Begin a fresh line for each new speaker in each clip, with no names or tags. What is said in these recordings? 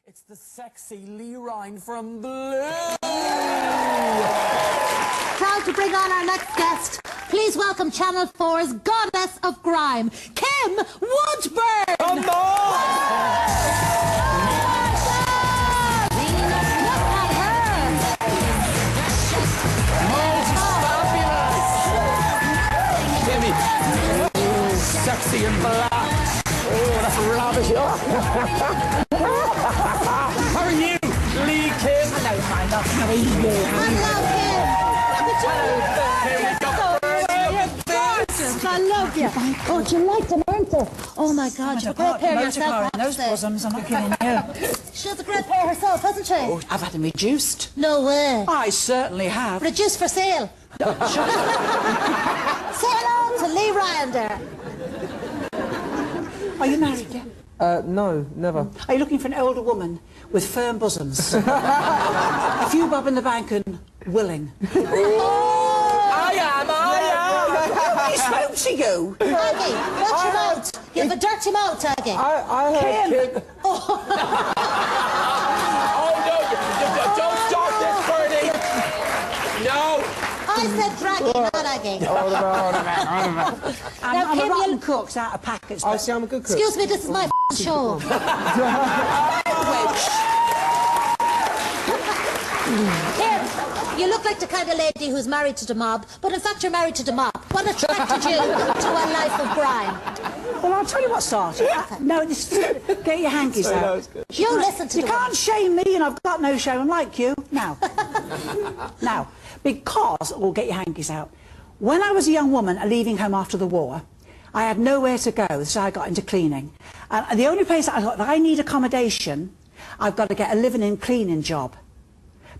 It's the sexy Lee Ryan from Blue.
Proud to bring on our next guest. Please welcome Channel 4's goddess of grime, Kim Woodburn.
Come on! Sexy and black. Oh, that's rubbish. How are you, Lee Kim?
Hello, my love. How are you?
Hello, Kim. I love you. Oh, do you like them, aren't they? Oh my God, you've a great pair yourself.
Those bosoms, I'm not kidding you.
She has a great pair herself, hasn't she?
Oh, I've had them reduced.
No way.
I certainly have.
Reduced for sale. Say hello to Lee Ryan there.
Are you married yet?
No, never.
Are you looking for an older woman with firm bosoms? A few bob in the bank and willing.
I am.
He spoke to you.
Aggie, watch your mouth. You have a dirty mouth, Aggie.
I heard Kim.
Oh, no, don't start this, Bernie. No.
I said draggy, not Aggie.
I'm
Kim,
a rotten cook out of packets.
I see, I'm a good cook.
Excuse me, this is my show. Kim, you look like the kind of lady who's married to the mob, but in fact you're married to the mob. What attracted you to a life of crime?
Well, I'll tell you what started. No, this, get your hankies out.
You listen to
You
the
can't shame me, and I've got no shame like you. Now, because, or get your hankies out. When I was a young woman leaving home after the war, I had nowhere to go, so I got into cleaning. And the only place I thought that I need accommodation, I've got to get a living-in cleaning job.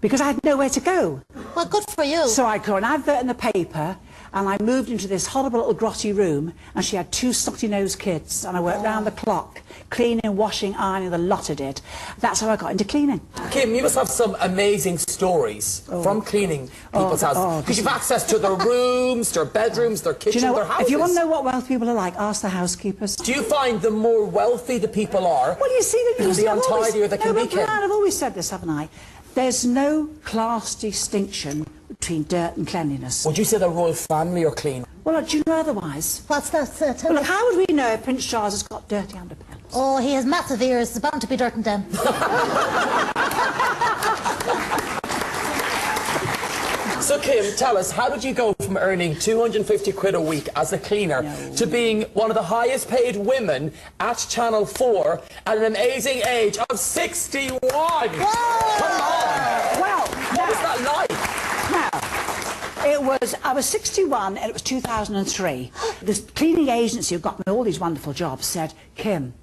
Because I had nowhere to go.
Well, good for you.
So I got an advert in the paper, and I moved into this horrible little grotty room, and she had two snotty-nosed kids, and I worked round the clock, cleaning, washing, ironing, the lot I did. That's how I got into cleaning.
Kim, you must have some amazing stories from cleaning people's houses. Because you've access to their rooms, their bedrooms, their kitchen,
Do you know
their
what?
houses.
If you want to know what wealthy people are like, ask the housekeepers.
Do you find the more wealthy the people are,
Well, you see,
the untidier they can be, Kim?
I've always said this, haven't I? There's no class distinction between dirt and cleanliness.
Would you say the royal family are clean?
Well, do you know otherwise?
What's that, sir? Tell
Well,
me.
look, how would we know if Prince Charles has got dirty underpants?
Oh, he has massive ears. There's bound to be dirt in them.
So, Kim, tell us, how did you go from earning 250 quid a week as a cleaner to being one of the highest paid women at Channel 4 at an amazing age of 61? Whoa. Come on!
Well,
What was that like?
I was 61 and it was 2003. This cleaning agency who got me all these wonderful jobs said, Kim,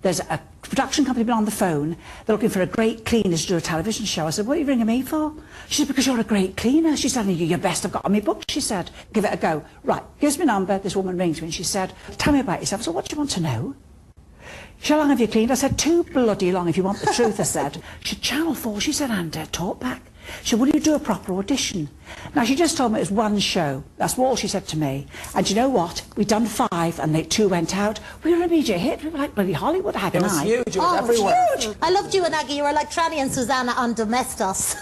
there's a production company been on the phone, they're looking for a great cleaner to do a television show. I said, what are you ringing me for? She said, because you're a great cleaner. She said, you're your best I've got on my book, she said. Give it a go. Right, gives me a number, this woman rings me and she said, tell me about yourself. I said, what do you want to know? How long have you cleaned? I said, too bloody long if you want the truth, I said. She said, Channel 4, she said, and talk back. She said, will you do a proper audition? Now, she just told me it was one show. That's all she said to me. And you know what? We'd done 5 and 2 went out. We were an immediate hit. We were like bloody Hollywood, Hag
It
and
was
I.
huge. It was everywhere.
Huge. I loved you and Aggie. You were like Tranny and Susanna on Domestos.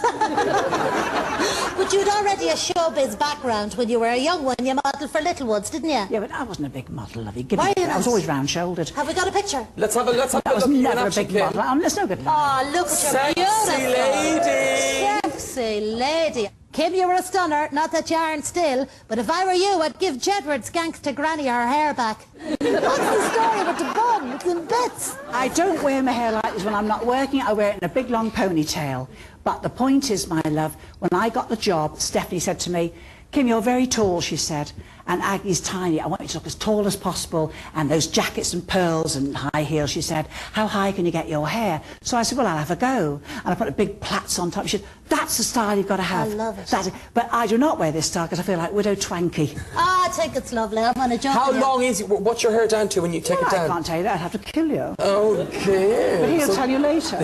But you'd already a showbiz background when you were a young one. You modelled for Littlewoods, didn't you?
Yeah, but I wasn't a big model, lovey.
Why are you
I was
not?
always round-shouldered.
Have we got a picture?
Let's have a
I
look
was
at you in
never a
action,
big
Kim.
model. There's no good line.
Oh, look at your
Sexy
beautiful.
lady.
Sexy lady. Kim, you were a stunner. Not that you aren't still. But if I were you, I'd give Jedward's gangster granny her hair back. What's the story with the bun? It's in bits.
I don't wear my hair like this when I'm not working. I wear it in a big long ponytail. But the point is, my love, when I got the job, Stephanie said to me, Kim, you're very tall, she said, and Aggie's tiny. I want you to look as tall as possible, and those jackets and pearls and high heels, she said, how high can you get your hair? So I said, well, I'll have a go. And I put a big plaits on top. She said, that's the style you've got to have.
I love it.
But I do not wear this style because I feel like Widow Twanky.
I think it's lovely. I'm on a job.
How long is it? What's your hair down to when you take it
I
down?
can't tell you that. I'd have to kill you.
Okay.
But he'll tell you later.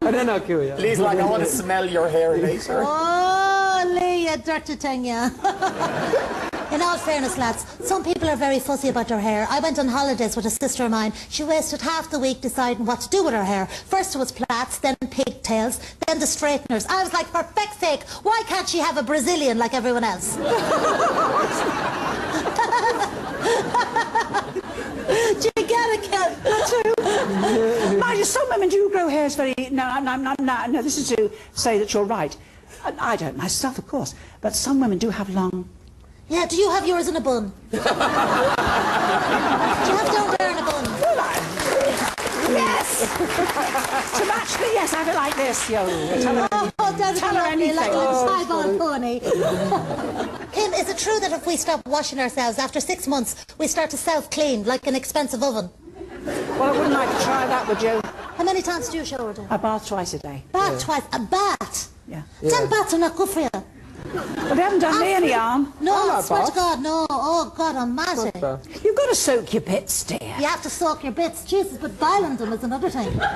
And then I'll kill you.
Lee's like, I want to smell your hair later.
Oh, Lee, you dirty thing, yeah. In all fairness, lads, some people are very fussy about their hair. I went on holidays with a sister of mine. She wasted half the week deciding what to do with her hair. First it was plaits, then pigtails, then the straighteners. I was like, for feck's sake, why can't she have a Brazilian like everyone else? Do you get it, Ken?
Mind you, some women do grow hairs very... No, this is to say that you're right. I don't myself, of course, but some women do have long...
Yeah, do you have yours in a bun? Do you have down there in a bun?
Yes! To match the... Yes, I have it like this, yo.
Tell her
anything.
like a piebald pony. Kim, is it true that if we stop washing ourselves, after 6 months, we start to self-clean like an expensive oven?
Well, I wouldn't like to try that, would you?
How many times do you shower, then?
I bath twice a day.
Bath twice? A bath?
Yeah.
10 baths are not good for you.
Well, they haven't done me any harm.
No, I
like
swear to
baths.
God, no. Oh, God almighty.
You've got to soak your bits, dear.
You have to soak your bits. Jesus, but boiling them is another thing.
What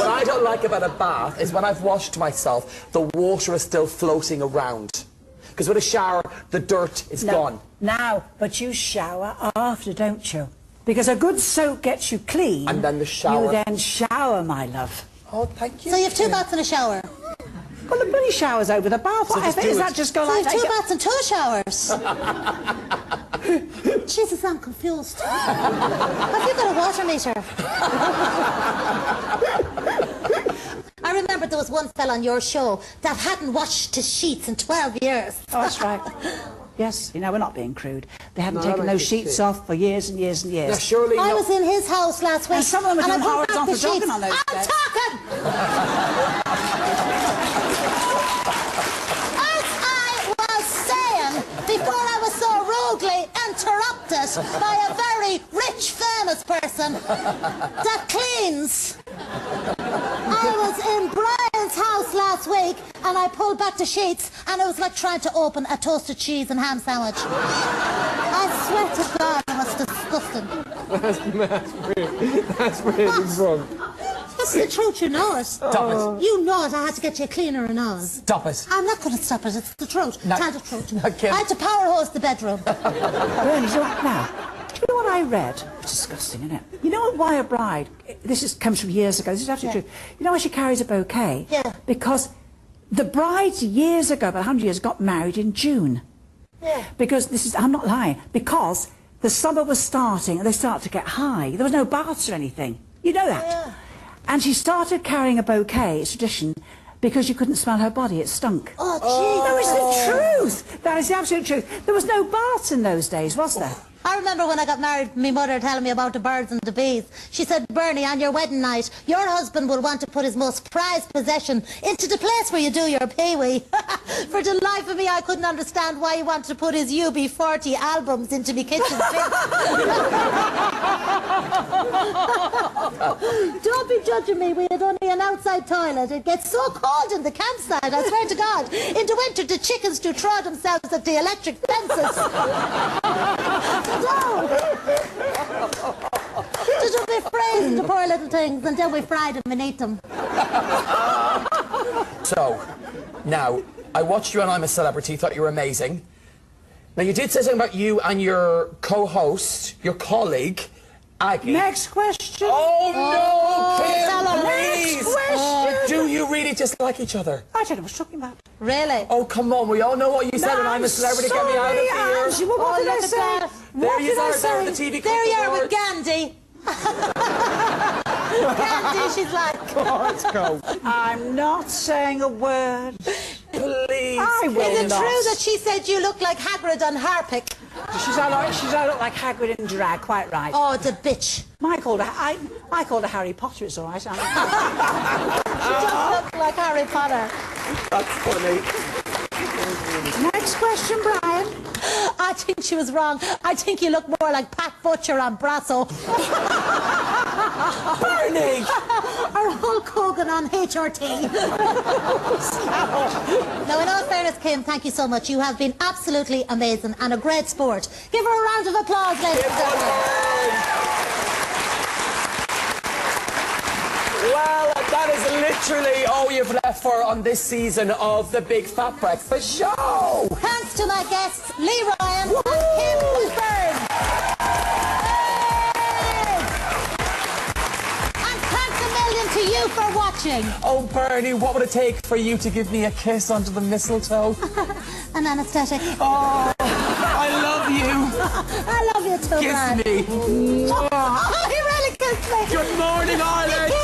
I don't like about a bath is when I've washed myself, the water is still floating around. Because with a shower, the dirt is gone.
Now, but you shower after, don't you? Because a good soak gets you clean.
And then the shower.
You then shower, my love.
Oh, thank you.
So you have 2 baths and a shower?
Well, the bloody shower's over the bath.
So
Whatever. Is that just go
So you
like
have 2
that?
baths and 2 showers? Jesus, I'm confused. Have you got a water meter? I remember there was one fella on your show that hadn't washed his sheets in 12 years.
Oh, that's right. Yes, you know, we're not being crude. They hadn't
No, I
taken
don't
those
think
sheets
so.
off for years and years and years.
Yeah, surely
I
not.
was in his house last week.
And some of them were
and
doing
I pulled back
horizontal
the
jogging
sheets.
on those
I'm
beds.
talking! As I was saying, before I was so rudely interrupted by a very rich, famous person that cleans. I was in Brian's house last week and I pulled back the sheets and it was like trying to open a toasted cheese and ham sandwich. I swear to God, it was disgusting.
That's really wrong.
That's the truth, you know it.
Stop it.
You know it, I had to get you a cleaner and all.
Stop it.
I'm not going to stop it, it's the truth.
No.
Tell the truth.
No, Kim.
I had to power hose the bedroom.
Bernie, so now, do you know what I read? It's disgusting, isn't it? You know why a bride, comes from years ago, this is absolutely true. You know why she carries a bouquet?
Yeah.
Because the brides years ago, about 100 years, got married in June.
Yeah.
Because I'm not lying, because the summer was starting and they started to get high. There was no baths or anything. You know that?
Yeah.
And she started carrying a bouquet, it's tradition, because you couldn't smell her body, it stunk.
Oh, jeez.
No, it's the truth. That is the absolute truth. There was no baths in those days, was there?
I remember when I got married, my mother telling me about the birds and the bees. She said, Bernie, on your wedding night, your husband will want to put his most prized possession into the place where you do your pee-wee. For the life of me, I couldn't understand why he wanted to put his UB40 albums into me kitchen sink. Don't be judging me, we had only an outside toilet. It gets so cold in the campsite, I swear to God. In the winter, the chickens do throw themselves at the electric fences. No! Just be praising the poor little things until we fry them and eat them.
So, now, I watched you on I'm a Celebrity, thought you were amazing. Now, you did say something about you and your co-host, your colleague, Aggie.
Next question.
Oh, no,
tell her.
Kim, please.
Next question.
Do you really dislike each other?
I don't know what you're talking about.
Really?
Oh, come on, we all know what you said, and I'm a Celebrity, get me out of here.
Angie, well, what did I
look at
say?
that.
There you are, there on the TV
There you are with
Awards.
Gandhi. Gandhi, she's like.
Let's go.
I'm not saying a word.
Please.
I will
Is it
not.
true that she said you look like Hagrid on Harpic?
I look like Hagrid in drag, quite right.
Oh, it's a bitch.
I called her Harry Potter, it's all right.
She does look like Harry Potter.
That's funny.
Next question, Brian.
I think she was wrong. I think you look more like Pat Butcher on Brasso.
Bernie!
Or Hulk Hogan on HRT. Now, in all fairness, Kim, thank you so much. You have been absolutely amazing and a great sport. Give her a round of applause, ladies and gentlemen.
Well, that that is literally all you've left for on this season of the Big Fat Breakfast Show.
Thanks to my guests, Lee Ryan and Kim Byrne. And thanks a million to you for watching.
Oh, Bernie, what would it take for you to give me a kiss under the mistletoe?
An anaesthetic.
Oh, I love you.
I love you too,
Kiss
Brad.
me.
Oh, he really kissed me.
Good morning, Ireland.